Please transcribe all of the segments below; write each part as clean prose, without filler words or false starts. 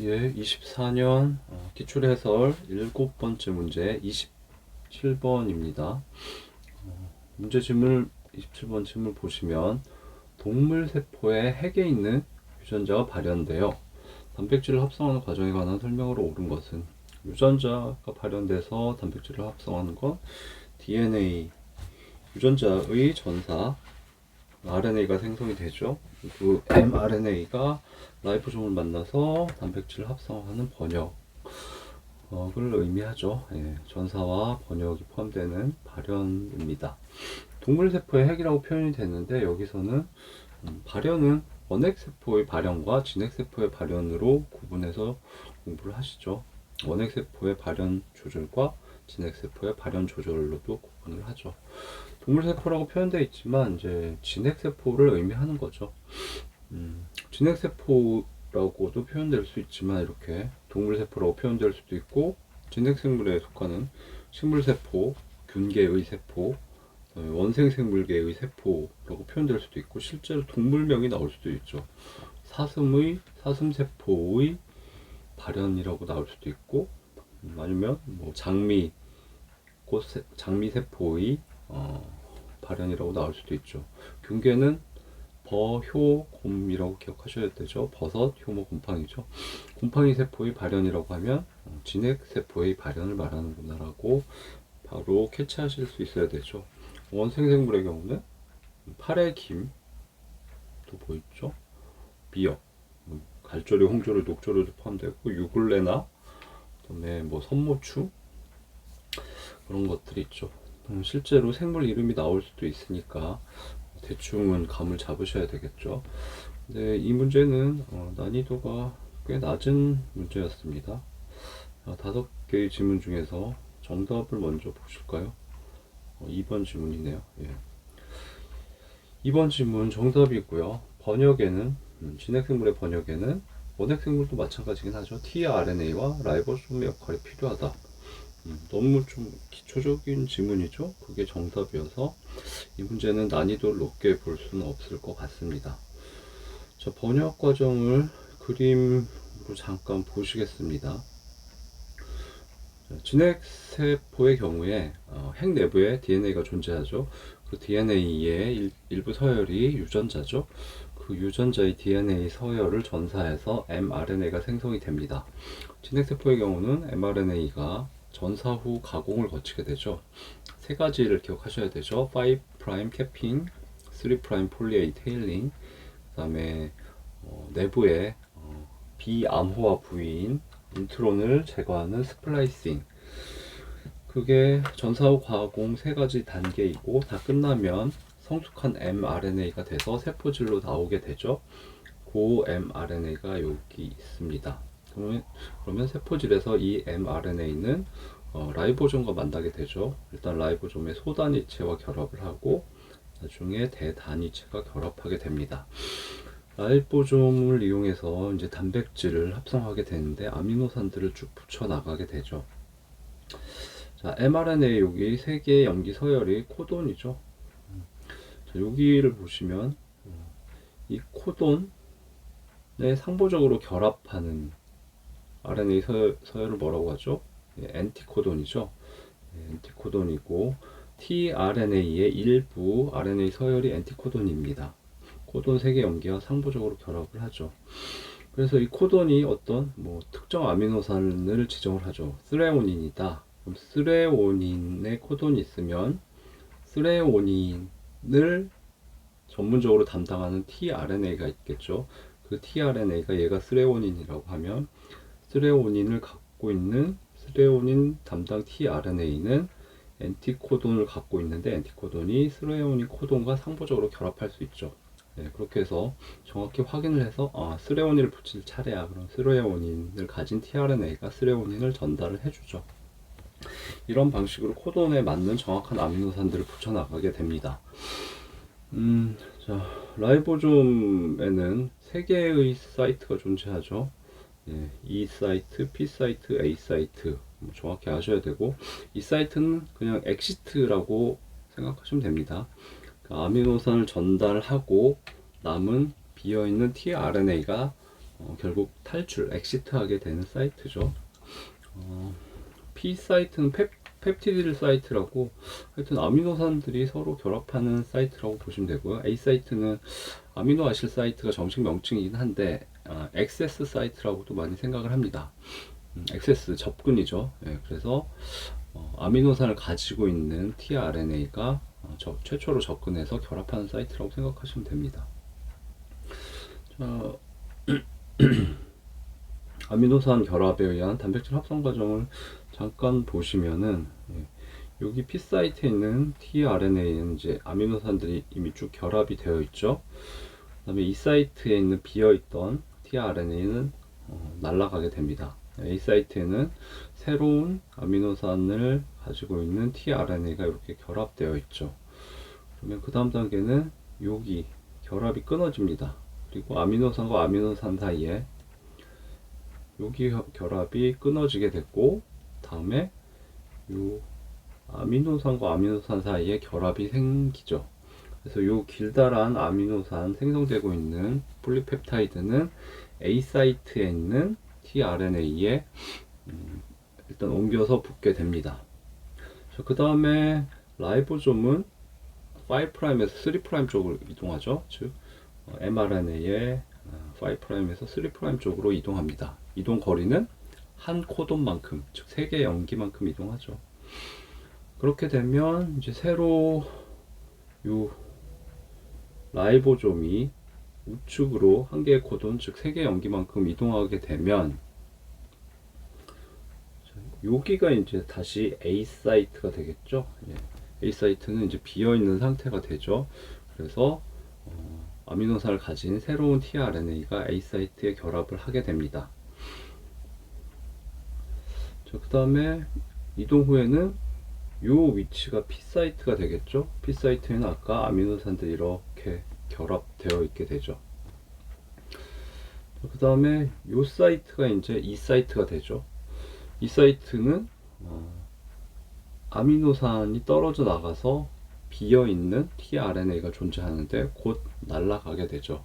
예, 24년 기출해설 7번째 문제 27번입니다. 문제 질문 27번 질문 보시면 동물 세포의 핵에 있는 유전자가 발현되어 단백질을 합성하는 과정에 관한 설명으로 옳은 것은 유전자가 발현돼서 단백질을 합성하는 건 DNA 유전자의 전사 RNA가 생성이 되죠. 그 mRNA가 라이보솜을 만나서 단백질을 합성하는 번역을 의미하죠. 예, 전사와 번역이 포함되는 발현입니다. 동물세포의 핵이라고 표현이 되는데 여기서는 발현은 원핵세포의 발현과 진핵세포의 발현으로 구분해서 공부를 하시죠. 원핵세포의 발현 조절과 진핵세포의 발현 조절로도 구분을 하죠. 동물세포라고 표현되어 있지만 이제 진핵세포를 의미하는 거죠. 진핵세포라고도 표현될 수 있지만 이렇게 동물세포라고 표현될 수도 있고 진핵생물에 속하는 식물세포, 균계의 세포, 원생생물계의 세포라고 표현될 수도 있고 실제로 동물명이 나올 수도 있죠. 사슴세포의 발현이라고 나올 수도 있고 아니면 뭐 장미세포의 발현이라고 나올 수도 있죠. 균계는 버효곰이라고 기억하셔야 되죠. 버섯, 효모, 곰팡이죠. 곰팡이 세포의 발현이라고 하면 진핵 세포의 발현을 말하는구나라고 바로 캐치하실 수 있어야 되죠. 원생생물의 경우는 팔의 김도 보이죠. 미역, 갈조류, 홍조류, 녹조류도 포함되고 유굴레나 그다음에 뭐 선모추 그런 것들이 있죠. 실제로 생물 이름이 나올 수도 있으니까 대충은 감을 잡으셔야 되겠죠. 근데 이 문제는 난이도가 꽤 낮은 문제였습니다. 5개의 질문 중에서 정답을 먼저 보실까요? 2번 질문이네요. 예. 2번 질문 정답이고요. 번역에는 진핵생물의 번역에는 원핵생물도 마찬가지긴 하죠. tRNA와 라이보솜의 역할이 필요하다. 너무 좀 기초적인 질문이죠. 그게 정답이어서 이 문제는 난이도를 높게 볼 수는 없을 것 같습니다. 자, 번역 과정을 그림으로 잠깐 보시겠습니다. 진핵세포의 경우에 핵 내부에 DNA가 존재하죠. 그 DNA의 일부 서열이 유전자죠. 그 유전자의 DNA 서열을 전사해서 mRNA가 생성이 됩니다. 진핵세포의 경우는 mRNA가 전사 후 가공을 거치게 되죠. 세 가지를 기억하셔야 되죠. 5' 캐핑, 3' 폴리에이 테일링, 그 다음에 내부에 비암호화 부위인 인트론을 제거하는 스플라이싱. 그게 전사 후 가공 세 가지 단계이고 다 끝나면 성숙한 mRNA가 돼서 세포질로 나오게 되죠. 그 mRNA가 여기 있습니다. 그러면 세포질에서 이 mRNA는 라이보솜과 만나게 되죠. 일단 라이보솜의 소단위체와 결합을 하고 나중에 대단위체가 결합하게 됩니다. 라이보솜을 이용해서 이제 단백질을 합성하게 되는데 아미노산들을 쭉 붙여 나가게 되죠. 자, mRNA 여기 세 개의 염기 서열이 코돈이죠. 자, 여기를 보시면 이 코돈에 상보적으로 결합하는 RNA 서열을 뭐라고 하죠? 엔티코돈이죠. 엔티코돈이고 tRNA의 일부 RNA 서열이 엔티코돈입니다. 코돈 3개 염기와 상보적으로 결합을 하죠. 그래서 이 코돈이 어떤 특정 아미노산을 지정을 하죠. 스레오닌이다. 그럼 스레오닌에 코돈이 있으면 스레오닌을 전문적으로 담당하는 tRNA가 있겠죠. 그 tRNA가 얘가 스레오닌이라고 하면 스레오닌을 갖고 있는 스레오닌 담당 tRNA는 엔티코돈을 갖고 있는데 엔티코돈이 스레오닌 코돈과 상보적으로 결합할 수 있죠. 네, 그렇게 해서 정확히 확인을 해서 스레오닌을 붙일 차례야. 그럼 스레오닌을 가진 tRNA가 스레오닌을 전달을 해주죠. 이런 방식으로 코돈에 맞는 정확한 아미노산들을 붙여나가게 됩니다. 자, 라이보솜에는 3개의 사이트가 존재하죠. E 사이트, P 사이트, A 사이트 정확히 아셔야 되고 이 사이트는 그냥 엑시트라고 생각하시면 됩니다. 아미노산을 전달하고 남은 비어있는 tRNA가 결국 탈출, 엑시트하게 되는 사이트죠. P 사이트는 펩티드 사이트라고, 하여튼 아미노산들이 서로 결합하는 사이트라고 보시면 되고요. A 사이트는 아미노아실 사이트가 정식 명칭이긴 한데 액세스 사이트라고도 많이 생각을 합니다. 액세스 접근이죠. 예, 그래서 아미노산을 가지고 있는 tRNA가 최초로 접근해서 결합하는 사이트라고 생각하시면 됩니다. 자, 아미노산 결합에 의한 단백질 합성 과정을 잠깐 보시면은, 여기 P 사이트에 있는 tRNA는 이제 아미노산들이 이미 쭉 결합이 되어 있죠. 그 다음에 이 사이트에 있는 비어있던 tRNA는 날아가게 됩니다. A 사이트에는 새로운 아미노산을 가지고 있는 tRNA가 이렇게 결합되어 있죠. 그러면 그 다음 단계는 여기 결합이 끊어집니다. 그리고 아미노산과 아미노산 사이에 여기 결합이 끊어지게 됐고, 다음에 요 아미노산과 아미노산 사이에 결합이 생기죠. 그래서 요 길다란 아미노산 생성되고 있는 폴리펩타이드는 A 사이트에 있는 tRNA에 일단 옮겨서 붙게 됩니다. 그 다음에 라이보솜은 5'에서 3' 쪽으로 이동하죠. 즉 mRNA의 5'에서 3' 쪽으로 이동합니다. 이동 거리는 한 코돈만큼, 즉 3개의 염기만큼 이동하죠. 그렇게 되면 이제 새로 요 라이보솜이 우측으로 한 개의 코돈, 즉 3개의 염기만큼 이동하게 되면 여기가 이제 다시 A 사이트가 되겠죠. 예. A 사이트는 이제 비어 있는 상태가 되죠. 그래서 아미노산을 가진 새로운 tRNA가 A 사이트에 결합을 하게 됩니다. 그 다음에 이동 후에는 요 위치가 P 사이트가 되겠죠. P 사이트에는 아까 아미노산들이 이렇게 결합되어 있게 되죠. 그 다음에 요 사이트가 이제 E 사이트가 되죠. 이 사이트는 아미노산이 떨어져 나가서 비어있는 tRNA가 존재하는데 곧 날아가게 되죠.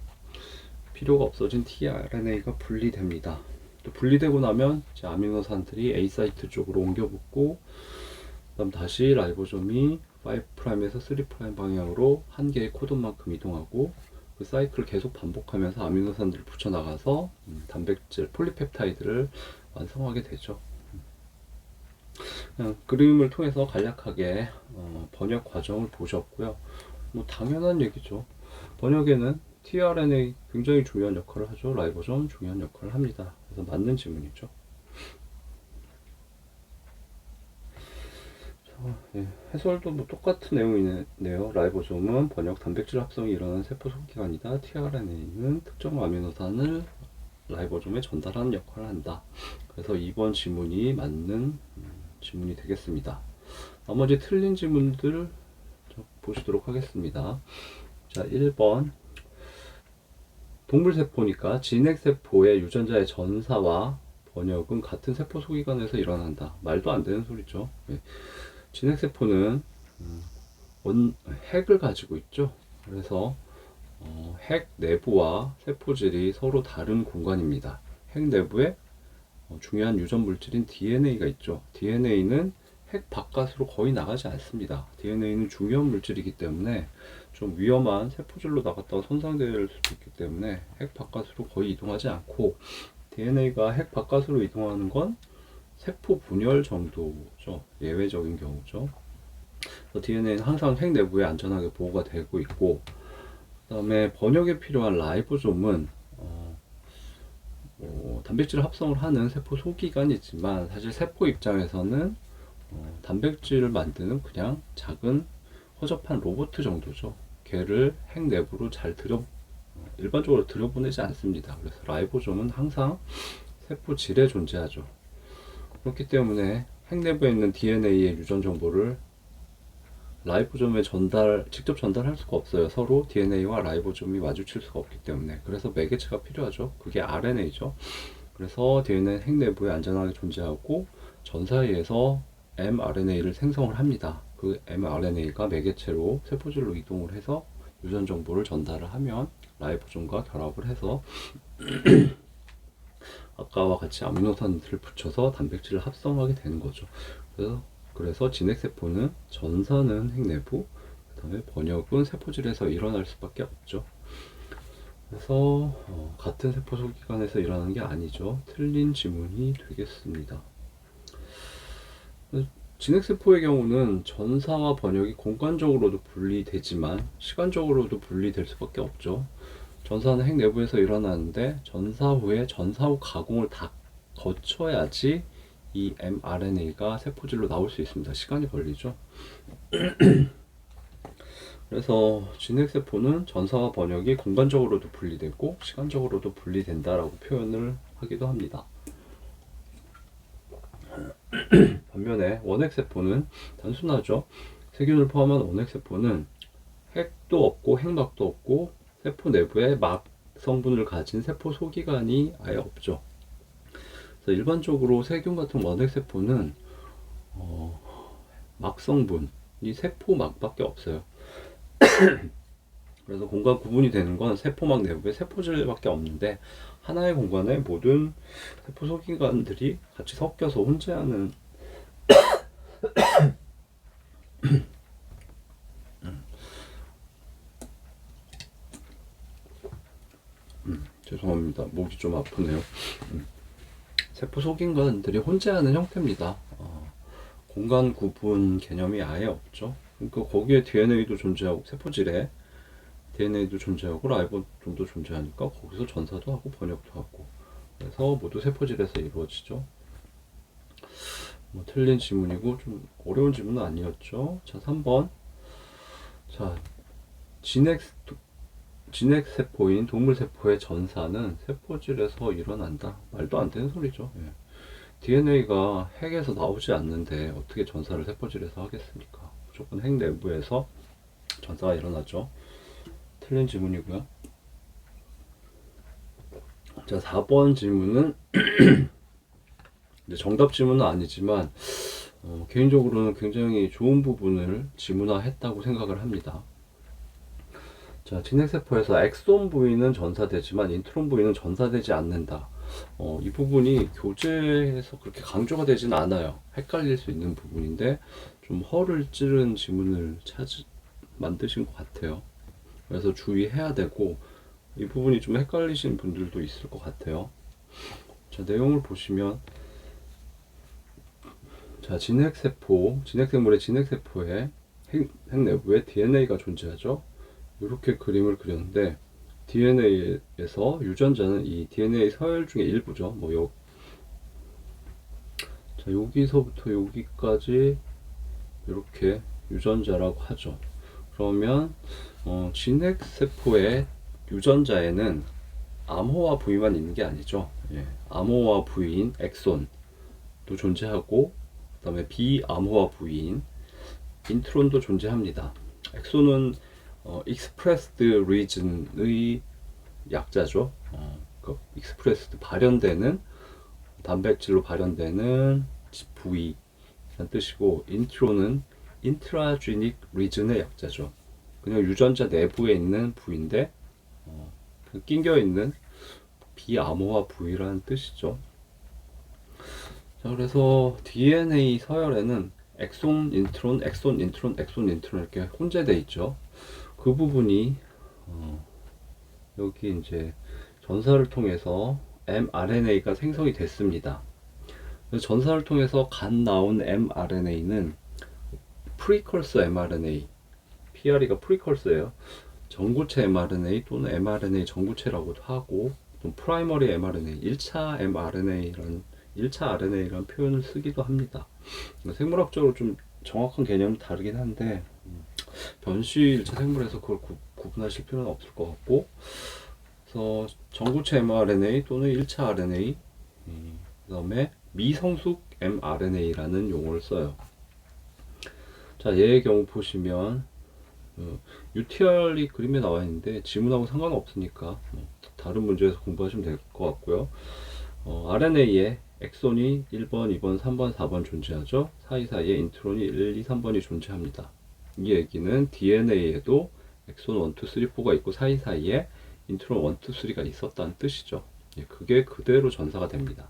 필요가 없어진 tRNA가 분리됩니다. 또 분리되고 나면 이제 아미노산들이 A 사이트 쪽으로 옮겨 붙고, 그 다음 다시 라이보솜이 5'에서 3' 방향으로 한 개의 코돈만큼 이동하고, 그 사이클을 계속 반복하면서 아미노산들을 붙여나가서 단백질 폴리펩타이드를 완성하게 되죠. 그림을 통해서 간략하게 번역 과정을 보셨고요. 뭐 당연한 얘기죠. 번역에는 tRNA 굉장히 중요한 역할을 하죠. 라이보솜 중요한 역할을 합니다. 그래서 맞는 질문이죠. 예, 해설도 뭐 똑같은 내용이네요. 라이보솜은 번역 단백질 합성이 일어나는 세포 속기관이다. tRNA는 특정 아미노산을 라이보솜에 전달하는 역할을 한다. 그래서 이번 지문이 맞는 지문이 되겠습니다. 나머지 틀린 지문들 보시도록 하겠습니다. 자, 1번 동물세포니까 진핵세포의 유전자의 전사와 번역은 같은 세포 소기관에서 일어난다. 말도 안 되는 소리죠. 네. 진핵세포는 핵을 가지고 있죠. 그래서 핵 내부와 세포질이 서로 다른 공간입니다. 핵 내부에 중요한 유전 물질인 DNA가 있죠. DNA는 핵 바깥으로 거의 나가지 않습니다. DNA는 중요한 물질이기 때문에 좀 위험한 세포질로 나갔다가 손상될 수도 있기 때문에 핵 바깥으로 거의 이동하지 않고, DNA가 핵 바깥으로 이동하는 건 세포 분열 정도죠. 예외적인 경우죠. DNA는 항상 핵 내부에 안전하게 보호가 되고 있고, 그 다음에 번역에 필요한 라이보솜은 단백질 합성을 하는 세포 소기관이지만 사실 세포 입장에서는 단백질을 만드는 그냥 작은 허접한 로봇 정도죠. 걔를 핵 내부로 잘 일반적으로 들여보내지 않습니다. 그래서 라이보솜은 항상 세포 질에 존재하죠. 그렇기 때문에 핵 내부에 있는 DNA의 유전 정보를 라이보솜에 직접 전달할 수가 없어요. 서로 DNA와 라이보솜이 마주칠 수가 없기 때문에. 그래서 매개체가 필요하죠. 그게 RNA죠. 그래서 DNA 핵 내부에 안전하게 존재하고 전사에서 mRNA를 생성을 합니다. 그 mRNA가 매개체로 세포질로 이동을 해서 유전 정보를 전달을 하면 라이보솜과 결합을 해서 아까와 같이 아미노산들을 붙여서 단백질을 합성하게 되는 거죠. 그래서 진핵세포는 전사는 핵내부, 그 다음에 번역은 세포질에서 일어날 수밖에 없죠. 그래서 같은 세포 소기관에서 일어나는 게 아니죠. 틀린 지문이 되겠습니다. 진핵세포의 경우는 전사와 번역이 공간적으로도 분리되지만 시간적으로도 분리될 수밖에 없죠. 전사는 핵 내부에서 일어나는데 전사 후에 전사 후 가공을 다 거쳐야지 이 mRNA가 세포질로 나올 수 있습니다. 시간이 걸리죠. 그래서 진핵세포는 전사와 번역이 공간적으로도 분리되고 시간적으로도 분리된다라고 표현을 하기도 합니다. 반면에 원핵세포는 단순하죠. 세균을 포함한 원핵세포는 핵도 없고 핵막도 없고 세포 내부에 막 성분을 가진 세포 소기관이 아예 없죠. 그래서 일반적으로 세균 같은 원핵세포는 막 성분이 세포막밖에 없어요. 그래서 공간 구분이 되는 건 세포막 내부에 세포질밖에 없는데 하나의 공간에 모든 세포 소기관들이 같이 섞여서 혼재하는 죄송합니다. 목이 좀 아프네요. 세포 소기관들이 혼재하는 형태입니다. 공간 구분 개념이 아예 없죠. 그러니까 거기에 DNA도 존재하고 세포질에 DNA도 존재하고 라이보솜도 존재하니까 거기서 전사도 하고 번역도 하고 그래서 모두 세포질에서 이루어지죠. 틀린 지문이고 좀 어려운 지문은 아니었죠. 자, 3번. 자, 진핵세포인 동물세포의 전사는 세포질에서 일어난다. 말도 안 되는 소리죠. 예. DNA가 핵에서 나오지 않는데 어떻게 전사를 세포질에서 하겠습니까? 무조건 핵 내부에서 전사가 일어나죠. 틀린 질문이고요. 자, 4번 질문은 이제 정답 질문은 아니지만 개인적으로는 굉장히 좋은 부분을 지문화했다고 생각을 합니다. 자, 진핵세포에서 엑손 부위는 전사되지만 인트론 부위는 전사되지 않는다. 이 부분이 교재에서 그렇게 강조가 되진 않아요. 헷갈릴 수 있는 부분인데 좀 허를 찌른 지문을 만드신 것 같아요. 그래서 주의해야 되고 이 부분이 좀 헷갈리시는 분들도 있을 것 같아요. 자, 내용을 보시면 자, 진핵생물의 진핵세포에 핵 내부에 DNA가 존재하죠. 이렇게 그림을 그렸는데 DNA에서 유전자는 이 DNA 서열 중에 일부죠. 자, 여기서부터 여기까지 이렇게 유전자라고 하죠. 그러면 진핵세포의 유전자에는 암호화 부위만 있는 게 아니죠. 예, 암호화 부위인 엑손도 존재하고 그 다음에 비암호화 부위인 인트론도 존재합니다. 엑손은 expressed region의 약자죠. 그 expressed 발현되는 단백질로 발현되는 부위라는 뜻이고 인트론은 intragenic region의 약자죠. 그냥 유전자 내부에 있는 부위인데 낑겨 있는 비암호화 부위라는 뜻이죠. 자, 그래서 DNA 서열에는 엑손, 인트론, 엑손, 인트론, 엑손, 인트론 이렇게 혼재되어 있죠. 그 부분이 여기 이제 전사를 통해서 mRNA가 생성이 됐습니다. 전사를 통해서 간 나온 mRNA는 프리컬서 mRNA, PRE가 프리컬서예요. 전구체 mRNA 또는 mRNA 전구체라고도 하고 또 프라이머리 mRNA, 1차 mRNA라는 1차 RNA라는 표현을 쓰기도 합니다. 생물학적으로 좀 정확한 개념은 다르긴 한데 변시 1차 생물에서 그걸 구분하실 필요는 없을 것 같고 그래서 전구체 mRNA 또는 1차 RNA 그 다음에 미성숙 mRNA라는 용어를 써요. 자, 얘의 경우 보시면 UTR이 그림에 나와 있는데 지문하고 상관은 없으니까 다른 문제에서 공부하시면 될 것 같고요. RNA에 엑손이 1번, 2번, 3번, 4번 존재하죠. 사이사이에 인트론이 1, 2, 3번이 존재합니다. 이 얘기는 DNA에도 엑손 1, 2, 3, 4가 있고 사이사이에 인트론 1, 2, 3가 있었다는 뜻이죠. 예, 그게 그대로 전사가 됩니다.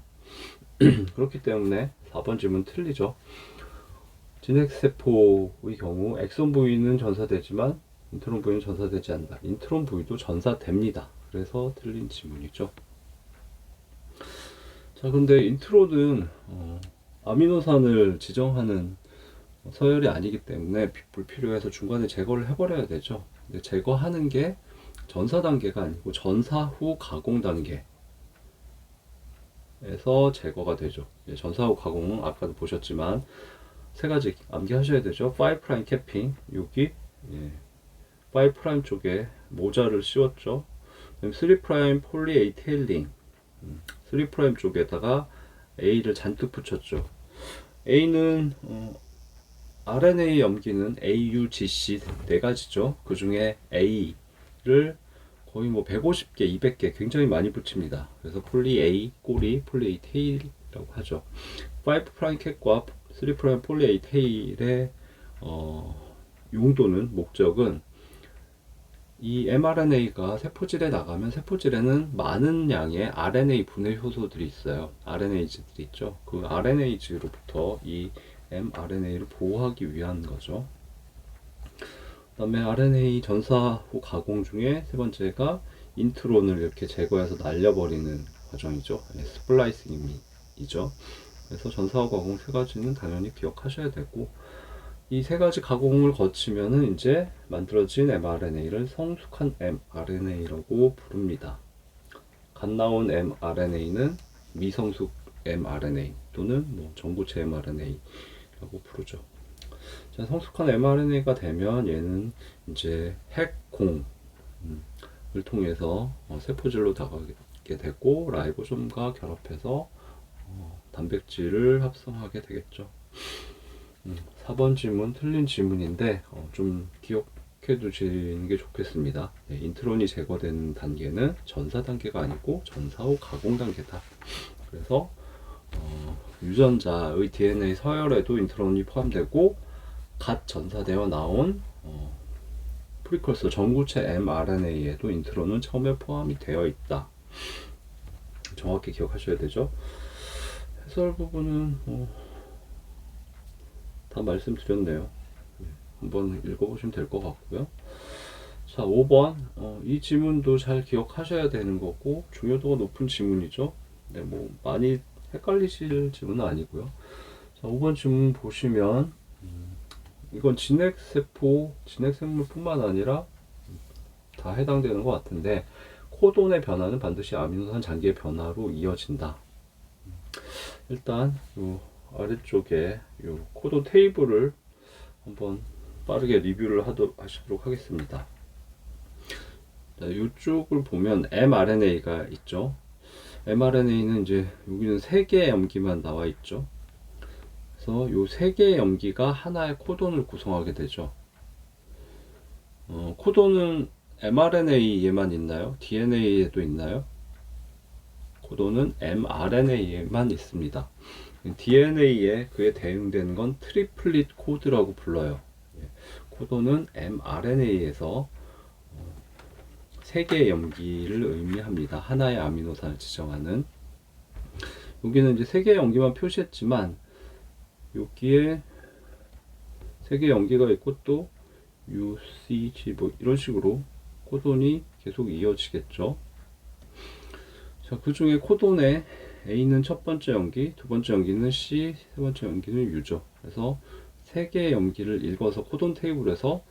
그렇기 때문에 4번 질문 틀리죠. 진핵세포의 경우 엑손 부위는 전사되지만 인트론 부위는 전사되지 않는다. 인트론 부위도 전사됩니다. 그래서 틀린 질문이죠. 자, 근데 인트론은 아미노산을 지정하는 서열이 아니기 때문에 불필요해서 중간에 제거를 해버려야 되죠. 근데 제거하는 게 전사 단계가 아니고 전사 후 가공 단계에서 제거가 되죠. 전사 후 가공은 아까도 보셨지만 세 가지 암기하셔야 되죠. 5' 캐핑, 여기 5' 쪽에 모자를 씌웠죠. 3' 폴리 A 테일링, 3' 쪽에다가 A를 잔뜩 붙였죠. A는 RNA 염기는 AUGC 네 가지죠. 그 중에 A를 거의 뭐 150개, 200개 굉장히 많이 붙입니다. 그래서 폴리 A 꼬리, 폴리 A 테일이라고 하죠. 5' 캣과 3' 폴리 A 테일의 용도는 목적은 이 mRNA가 세포질에 나가면 세포질에는 많은 양의 RNA 분해 효소들이 있어요. RNA즈들이 있죠. 그 RNA즈로부터 이 mRNA를 보호하기 위한 거죠. 그 다음에 RNA 전사 후 가공 중에 세 번째가 인트론을 이렇게 제거해서 날려버리는 과정이죠. 스플라이싱이죠. 그래서 전사 후 가공 세 가지는 당연히 기억하셔야 되고, 이 세 가지 가공을 거치면은 이제 만들어진 mRNA를 성숙한 mRNA라고 부릅니다. 갓 나온 mRNA는 미성숙 mRNA 또는 뭐 전구체 mRNA라고 부르죠. 자, 성숙한 mRNA가 되면 얘는 이제 핵공을 통해서 세포질로 나가게 되고 라이보솜과 결합해서 단백질을 합성하게 되겠죠. 4번 질문 틀린 질문인데 좀 기억해 두시는 게 좋겠습니다. 인트론이 제거되는 단계는 전사 단계가 아니고 전사 후 가공 단계다. 그래서 유전자의 DNA 서열에도 인트론이 포함되고 갓 전사되어 나온 프리컬서 전구체 mRNA에도 인트론은 처음에 포함이 되어 있다. 정확히 기억하셔야 되죠. 해설 부분은 다 말씀드렸네요. 한번 읽어보시면 될 것 같고요. 자, 5번 이 질문도 잘 기억하셔야 되는 거고 중요도가 높은 질문이죠. 네, 뭐 많이 헷갈리실 질문은 아니고요. 자, 5번 질문 보시면 이건 진핵세포, 진핵생물뿐만 아니라 다 해당되는 것 같은데, 코돈의 변화는 반드시 아미노산 장기의 변화로 이어진다. 일단 요 아래쪽에 요 코돈 테이블을 한번 빠르게 리뷰를 하시도록 하겠습니다. 자, 이쪽을 보면 mRNA가 있죠. mRNA는 이제 여기는 3개의 염기만 나와 있죠. 그래서 요 3개의 염기가 하나의 코돈을 구성하게 되죠. 코돈은 mRNA에만 있나요? DNA에도 있나요? 코돈은 mRNA에만 있습니다. DNA에 그에 대응되는 건 트리플릿 코드라고 불러요. 코돈은 mRNA에서 3개의 염기를 의미합니다. 하나의 아미노산을 지정하는. 여기는 이제 3개의 염기만 표시했지만 여기에 3개의 염기가 있고 또 UCG 뭐 이런 식으로 코돈이 계속 이어지겠죠. 자, 그 중에 코돈에 A는 첫 번째 염기, 두 번째 염기는 C, 세 번째 염기는 U죠. 그래서 3개의 염기를 읽어서 코돈 테이블에서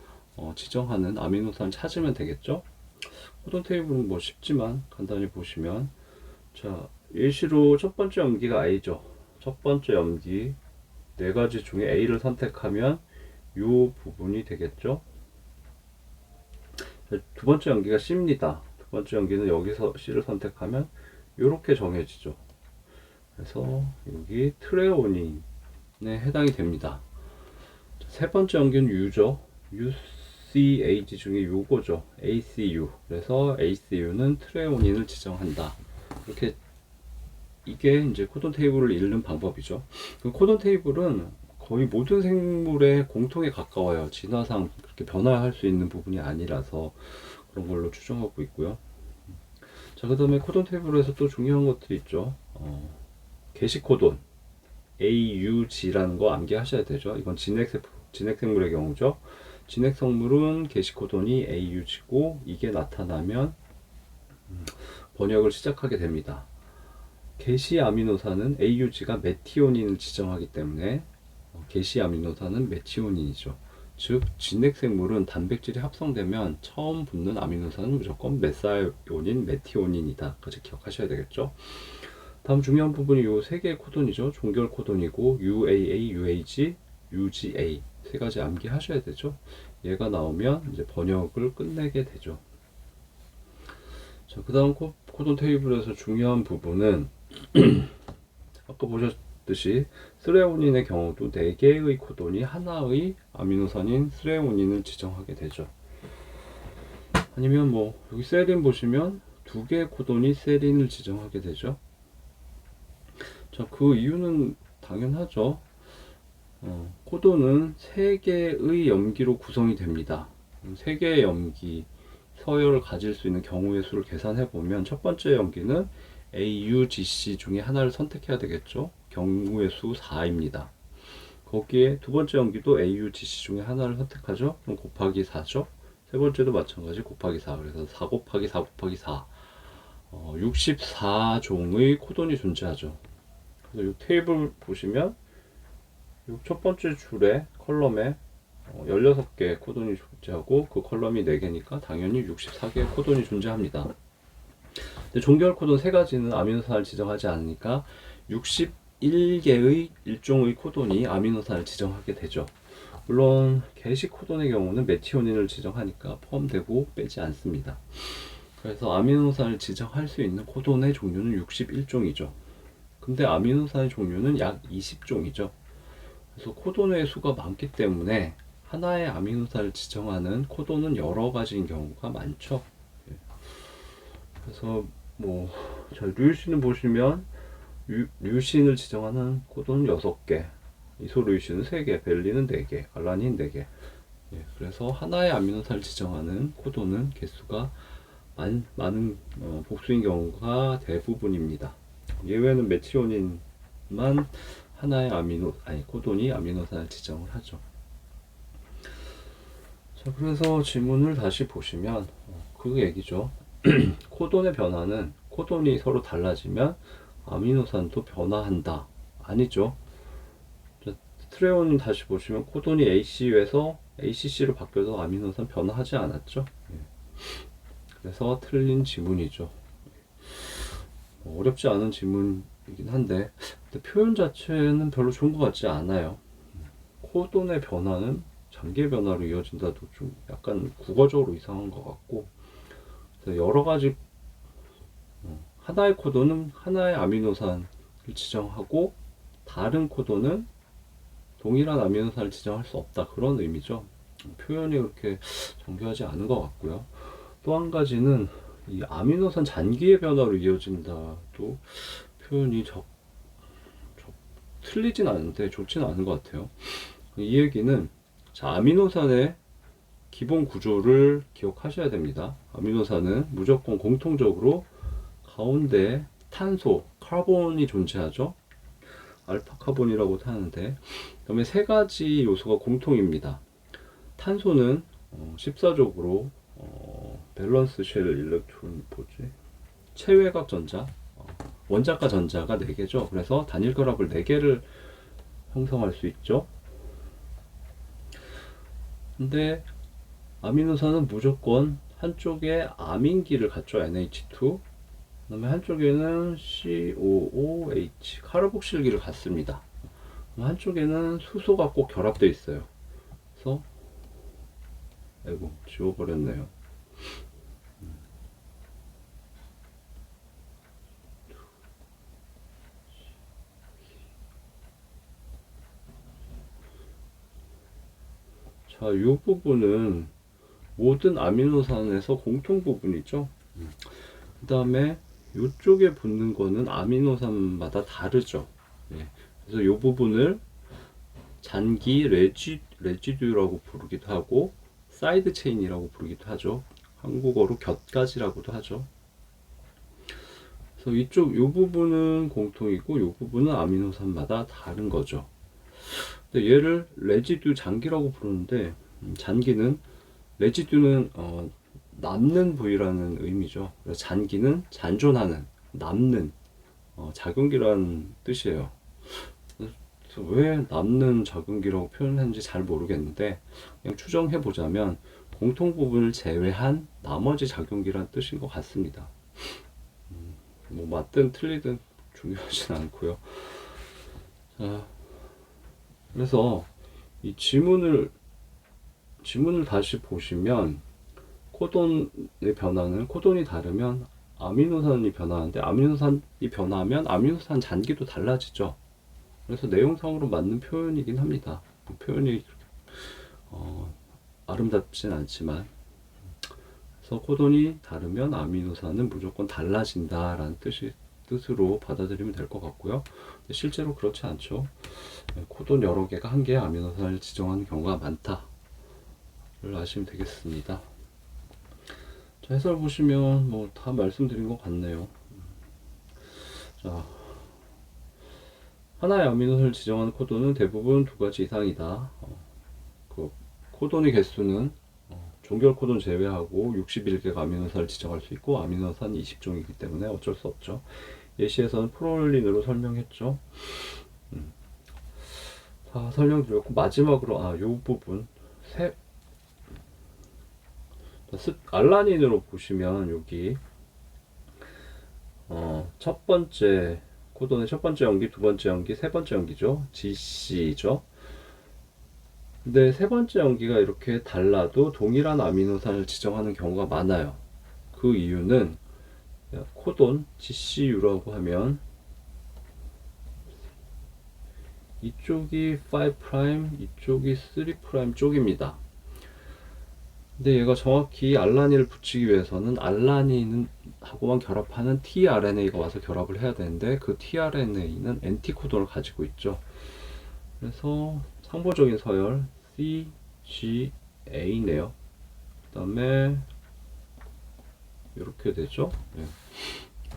지정하는 아미노산 찾으면 되겠죠. 코돈 테이블은 뭐 쉽지만 간단히 보시면, 자, 예시로 첫 번째 염기가 A죠. 첫 번째 염기 4가지 중에 A를 선택하면 이 부분이 되겠죠. 자, 두 번째 염기가 C입니다. 두 번째 염기는 여기서 C를 선택하면 이렇게 정해지죠. 그래서 여기 트레오닌에 해당이 됩니다. 세 번째 염기는 U죠. UCAG 중에 요거죠. ACU. 그래서 ACU는 트레오닌을 지정한다. 이렇게 이게 이제 코돈 테이블을 읽는 방법이죠. 그 코돈 테이블은 거의 모든 생물의 공통에 가까워요. 진화상 그렇게 변화할 수 있는 부분이 아니라서 그런 걸로 추정하고 있고요. 자, 자, 그 다음에 코돈 테이블에서 또 중요한 것들이 있죠. 게시 코돈 AUG라는 거 암기하셔야 되죠. 이건 진핵생물의 경우죠. 진핵성물은 게시 코돈이 AUG고 이게 나타나면 번역을 시작하게 됩니다. 게시 아미노산은 AUG가 메티오닌을 지정하기 때문에 게시 아미노산은 메티오닌이죠. 즉 진핵생물은 단백질이 합성되면 처음 붙는 아미노산은 무조건 메사이오닌, 메티오닌이다. 까지 기억하셔야 되겠죠. 다음 중요한 부분이 이 세 개의 코돈이죠. 종결 코돈이고 UAA, UAG, UGA 세 가지 암기하셔야 되죠. 얘가 나오면 이제 번역을 끝내게 되죠. 자, 그 다음 코돈 테이블에서 중요한 부분은 아까 보셨듯이 스레오닌의 경우도 4개의 코돈이 하나의 아미노산인 스레오닌을 지정하게 되죠. 아니면 뭐 여기 세린 보시면 2개의 코돈이 세린을 지정하게 되죠. 자, 그 이유는 당연하죠. 코돈은 3개의 염기로 구성이 됩니다. 3개의 염기 서열을 가질 수 있는 경우의 수를 계산해 보면 첫 번째 염기는 AUGC 중에 하나를 선택해야 되겠죠. 경우의 수 4입니다. 거기에 두 번째 염기도 AUGC 중에 하나를 선택하죠. 그럼 곱하기 4죠. 세 번째도 마찬가지 곱하기 4. 그래서 4 곱하기 4 곱하기 4. 64종의 코돈이 존재하죠. 그래서 이 테이블 보시면 이 첫 번째 줄에 컬럼에 16개의 코돈이 존재하고 그 컬럼이 4개니까 당연히 64개의 코돈이 존재합니다. 근데 종결 코돈 3가지는 아미노산을 지정하지 않으니까 61개의 일종의 코돈이 아미노산을 지정하게 되죠. 물론 게시 코돈의 경우는 메티오닌을 지정하니까 포함되고 빼지 않습니다. 그래서 아미노산을 지정할 수 있는 코돈의 종류는 61종이죠. 근데 아미노산의 종류는 약 20종이죠. 그래서 코돈의 수가 많기 때문에 하나의 아미노산을 지정하는 코돈은 여러 가지인 경우가 많죠. 그래서 뭐 자, 류신을 보시면 류신을 지정하는 코돈은 6개, 이소류신은 3개, 벨린은 4개, 알라닌 4개. 그래서 하나의 아미노산을 지정하는 코돈은 개수가 많은 복수인 경우가 대부분입니다. 예외는 메티오닌만 하나의 코돈이 아미노산을 지정을 하죠. 자, 그래서 지문을 다시 보시면 그 얘기죠. 코돈의 변화는 코돈이 서로 달라지면 아미노산도 변화한다. 아니죠. 트레오닌 다시 보시면 코돈이 ACU에서 ACC로 바뀌어도 아미노산 변화하지 않았죠. 그래서 틀린 지문이죠. 어렵지 않은 지문이긴 한데 표현 자체는 별로 좋은 것 같지 않아요. 코돈의 변화는 장기의 변화로 이어진다도 좀 약간 국어적으로 이상한 것 같고, 여러 가지 하나의 코돈은 하나의 아미노산을 지정하고 다른 코돈은 동일한 아미노산을 지정할 수 없다, 그런 의미죠. 표현이 그렇게 정교하지 않은 것 같고요. 또 한 가지는 이 아미노산 잔기의 변화로 이어진다도 표현이 틀리진 않은데 좋지는 않은 것 같아요. 이 얘기는 자, 아미노산의 기본 구조를 기억하셔야 됩니다. 아미노산은 무조건 공통적으로 가운데 탄소, 카본이 존재하죠. 알파 카본이라고도 하는데, 그 다음에 3가지 요소가 공통입니다. 탄소는 14족으로 밸런스 쉘 일렉트론 체외각 전자, 원자가 전자가 4개죠. 그래서 단일 결합을 4개를 형성할 수 있죠. 근데 아미노산은 무조건 한쪽에 아민기를 갖죠. NH2. 그 다음에 한쪽에는 COOH 카르복실기를 갖습니다. 한쪽에는 수소가 꼭 결합되어 있어요. 그래서 아이고 지워버렸네요. 자, 이 부분은 모든 아미노산에서 공통 부분이죠. 그 다음에 이쪽에 붙는 거는 아미노산마다 다르죠. 그래서 이 부분을 잔기 레지듀라고 부르기도 하고 사이드 체인이라고 부르기도 하죠. 한국어로 곁가지라고도 하죠. 그래서 요 부분은 공통이고 요 부분은 아미노산마다 다른 거죠. 근데 얘를 레지듀 장기라고 부르는데 잔기는 레지듀는 남는 부위라는 의미죠. 그래서 잔기는 잔존하는, 남는 작용기라는 뜻이에요. 그래서 왜 남는 작용기라고 표현했는지 잘 모르겠는데 그냥 추정해 보자면 공통 부분을 제외한 나머지 작용기란 뜻인 것 같습니다. 뭐 맞든 틀리든 중요하진 않고요. 자, 그래서 이 지문을 다시 보시면 코돈의 변화는 코돈이 다르면 아미노산이 변하는데 아미노산이 변하면 아미노산 잔기도 달라지죠. 그래서 내용상으로 맞는 표현이긴 합니다. 표현이 아름답진 않지만 그래서 코돈이 다르면 아미노산은 무조건 달라진다라는 뜻으로 받아들이면 될 것 같고요. 실제로 그렇지 않죠. 코돈 여러 개가 한 개의 아미노산을 지정하는 경우가 많다를 아시면 되겠습니다. 자, 해설 보시면 뭐 다 말씀드린 것 같네요. 자, 하나의 아미노산을 지정하는 코돈은 대부분 두 가지 이상이다. 그 코돈의 개수는 종결 코돈 제외하고 61개가 아미노산을 지정할 수 있고 아미노산 20종이기 때문에 어쩔 수 없죠. 예시에서는 프롤린으로 설명했죠. 다 설명드렸고 마지막으로 요 부분 알라닌으로 보시면 여기 첫 번째 코돈의 첫 번째 연기, 두 번째 연기, 세 번째 연기죠. GC죠. 근데 세 번째 연기가 이렇게 달라도 동일한 아미노산을 지정하는 경우가 많아요. 그 이유는 코돈 GCU라고 하면 이쪽이 5', 이쪽이 3' 쪽입니다. 근데 얘가 정확히 알라닌을 붙이기 위해서는 알라닌하고만 결합하는 tRNA가 와서 결합을 해야 되는데 그 tRNA는 엔티코돈을 가지고 있죠. 그래서 상보적인 서열 CGA네요. 그 다음에 이렇게 되죠.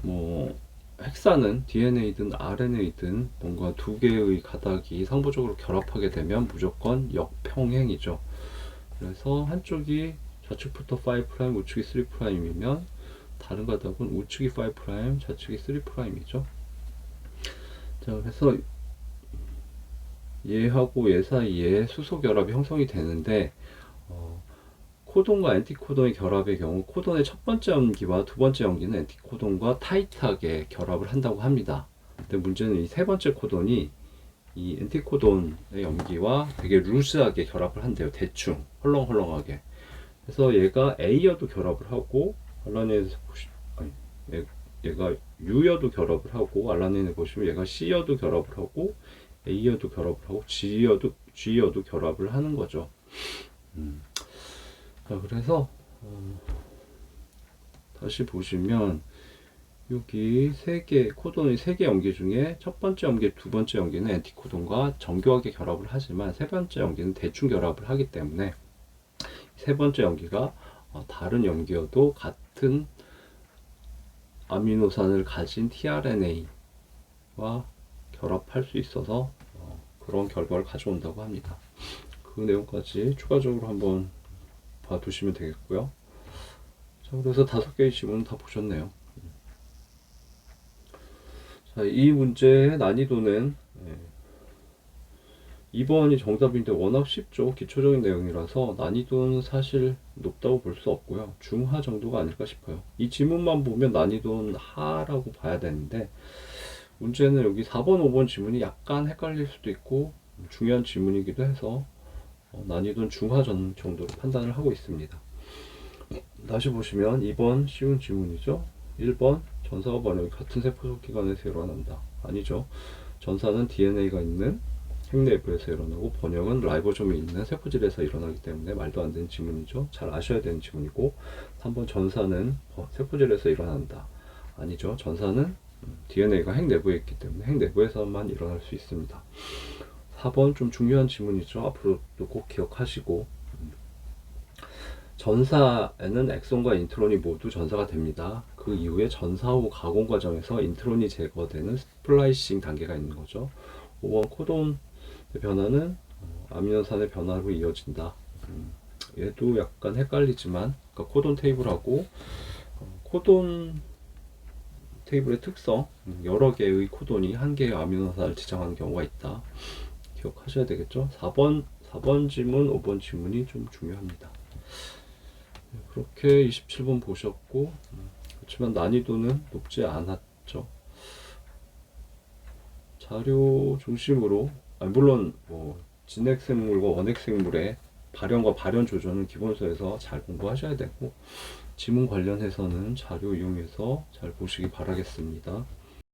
뭐 헥사는 DNA든 RNA든 뭔가 두 개의 가닥이 상보적으로 결합하게 되면 무조건 역평행이죠. 그래서 한쪽이 좌측부터 5', 우측이 3'이면 다른 가닥은 우측이 5', 좌측이 3'이죠. 자, 그래서 얘하고 얘 사이에 수소 결합이 형성이 되는데 코돈과 엔티코돈의 결합의 경우 코돈의 첫 번째 연기와 두 번째 연기는 엔티코돈과 타이트하게 결합을 한다고 합니다. 근데 문제는 이 세 번째 코돈이 이 엔티코돈의 연기와 되게 루즈하게 결합을 한대요. 대충 헐렁헐렁하게. 그래서 얘가 A여도 결합을 하고 알라닌에서 얘가 U여도 결합을 하고 알라닌에 보시면 얘가 C여도 결합을 하고 A여도 결합을 하고 G여도 결합을 하는 거죠. 자, 그래서 다시 보시면 여기 코돈의 3개 연기 중에 첫 번째 연기, 두 번째 연기는 엔티코돈과 정교하게 결합을 하지만 세 번째 연기는 대충 결합을 하기 때문에 세 번째 연기가 다른 연기여도 같은 아미노산을 가진 tRNA와 결합할 수 있어서 그런 결과를 가져온다고 합니다. 그 내용까지 추가적으로 한번 봐두시면 되겠고요. 자, 그래서 5개의 지문 다 보셨네요. 자, 이 문제의 난이도는 2번이 정답인데 워낙 쉽죠. 기초적인 내용이라서 난이도는 사실 높다고 볼 수 없고요. 중하 정도가 아닐까 싶어요. 이 지문만 보면 난이도는 하라고 봐야 되는데 문제는 여기 4번, 5번 지문이 약간 헷갈릴 수도 있고 중요한 지문이기도 해서 난이도는 중하 정도로 판단을 하고 있습니다. 다시 보시면 2번 쉬운 지문이죠. 1번 전사와 번역이 같은 세포 기관에서 일어난다. 아니죠. 전사는 DNA가 있는 핵 내부에서 일어나고 번역은 라이보솜이 있는 세포질에서 일어나기 때문에 말도 안 되는 지문이죠. 잘 아셔야 되는 지문이고 3번 전사는 세포질에서 일어난다. 아니죠. 전사는 DNA가 핵 내부에 있기 때문에 핵 내부에서만 일어날 수 있습니다. 4번 좀 중요한 지문이죠. 앞으로도 꼭 기억하시고 전사에는 엑손과 인트론이 모두 전사가 됩니다. 그 이후에 전사 후 가공 과정에서 인트론이 제거되는 스플라이싱 단계가 있는 거죠. 5번 코돈의 변화는 아미노산의 변화로 이어진다. 얘도 약간 헷갈리지만, 그러니까 코돈 테이블하고 코돈 테이블의 특성, 여러 개의 코돈이 한 개의 아미노산을 지정하는 경우가 있다. 기억하셔야 되겠죠? 4번 지문, 5번 지문이 좀 중요합니다. 그렇게 27번 보셨고, 그렇지만 난이도는 높지 않았죠. 자료 중심으로, 물론 뭐 진핵생물과 원핵생물의 발현과 발현 조절은 기본서에서 잘 공부하셔야 되고, 지문 관련해서는 자료 이용해서 잘 보시기 바라겠습니다.